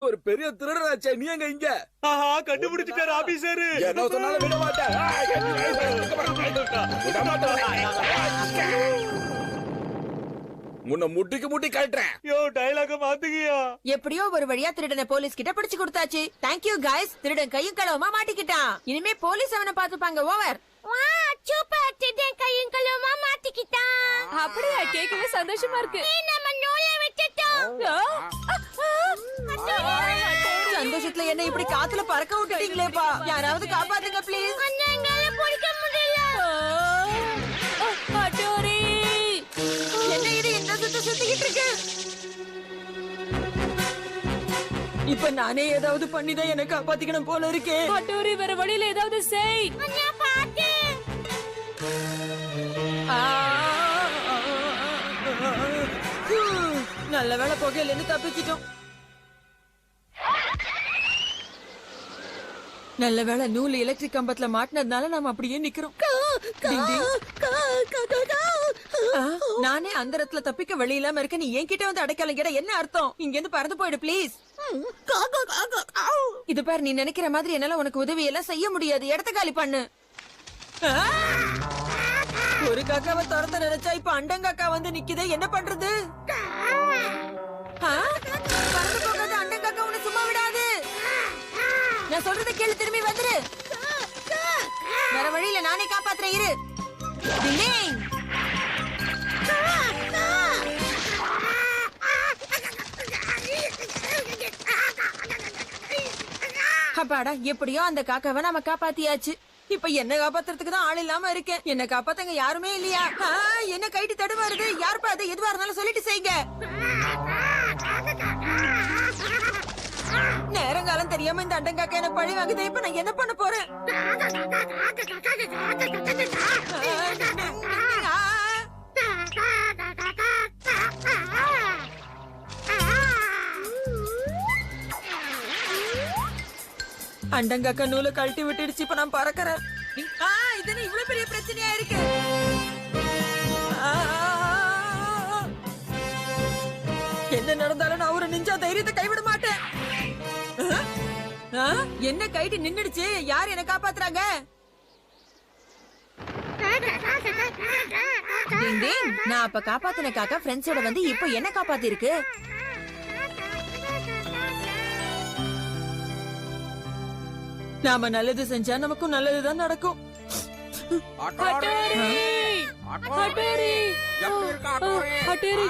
ஒரு பெரிய திருடராச்சே, நீ எங்க இங்க? ஆஹா, கண்டுபிடிச்சிட்டாரு ஆபீசர். என்ன சொன்னாலும் விட மாட்டேன். விட மாட்டேன். உன்னை முட்டிக்கு முட்டி கட்டுறேன். யோ, டயலாக மாத்துகியா? எப்படியோ ஒரு வழியா திருடனை போலீஸ் கிட்ட பிடிச்சு கொடுத்தாச்சு. Thank you guys. திருடன் கையும் களவுமா மாட்டிக்கிட்டான். இனிமே போலீஸ் அவனை பாத்துப்பாங்க. ஓவர். சூப்பர், திருடன் கையும் களவுமா மாட்டிக்கிட்டான். அப்படியா? கேட்கவே சந்தோஷமா இருக்கு. நம்ம நூலை விட்டுட்டோம். சந்தோஷத்துல என்ன இப்படி காத்துல பறக்க விட்டுட்டீங்களேப்பா. யாராவது காப்பாத்துங்க ப்ளீஸ். என்னால பிடிக்க முடியல. என்ன இது என்ன சுத்திக்கிட்டு இருக்கு? இப்ப நானே ஏதாவது பண்ணிதான் என்ன காப்பாத்திக்கணும் போல இருக்கே. பட்டோரி, வேற வழியில ஏதாவது செய். நல்ல வேளை புகையில இருந்து தப்பிச்சிட்டோம். நல்ல வேளை நூல் எலக்ட்ரிக் கம்பத்துல மாட்டினதுனால நாம அப்படியே நிக்கிறோம். டிங் டிங். நானே அந்த இடத்துல தப்பிக்க வழி இல்லாம இருக்க, நீ என்கிட்ட வந்து அடைக்கலம் கேட என்ன அர்த்தம்? இங்க இருந்து பறந்து போயிடு ப்ளீஸ். இது பாரு, நீ நினைக்கிற மாதிரி என்னால உனக்கு உதவி எல்லாம் செய்ய முடியாது. இடத்த காலி பண்ணு. ஒரு காக்காவை துரத்த நினைச்சா இப்ப அண்டங்காக்கா வந்து நிக்குதே, என்ன பண்றது? பறந்து போகாத அண்டங்காக்கா உன்னை சும்மா விடாது. நான் சொல்றத கேளு, திரும்பி வந்துரு. வேற வழியில நானே காப்பாத்துறேன், இரு. டிங். அப்பாடா, எப்படியோ அந்த காக்காவை நாம காப்பாத்தியாச்சு. இப்ப என்ன காப்பாத்துறதுக்கு தான் ஆள் இல்லாம இருக்கேன். என்ன காப்பாத்தங்க யாருமே இல்லையா? என்ன கைட்டு தடுமாறுது. யாருப்பா அது? எதுவா இருந்தாலும் சொல்லிட்டு செய்யுங்க. நேரங்காலம் தெரியாம இந்த அண்டங்காக்கா எனக்கு பழி வாங்குது. இப்ப நான் என்ன பண்ண போறேன்? அண்டங்காக்கா நூலை கழட்டி விட்டுடுச்சு. இப்ப நான் பறக்கிறேன். இது இவ்வளவு பெரிய பிரச்சனையா இருக்கு. என்ன நடந்தாலும் நான் ஒரு நிஞ்சா தைரியத்தை கைவிட மாட்டேன். என்ன கைட்டு நின்னுடுச்சு. யார் என்ன காப்பாத்துறாங்க? நான் அப்ப காப்பாத்தின காக்கா ஃப்ரெண்ட்ஸோட வந்து இப்ப என்ன காப்பாத்தி இருக்கு. நாம நல்லது செஞ்சா நமக்கும் நல்லதுதான் நடக்கும். அட்டோரி,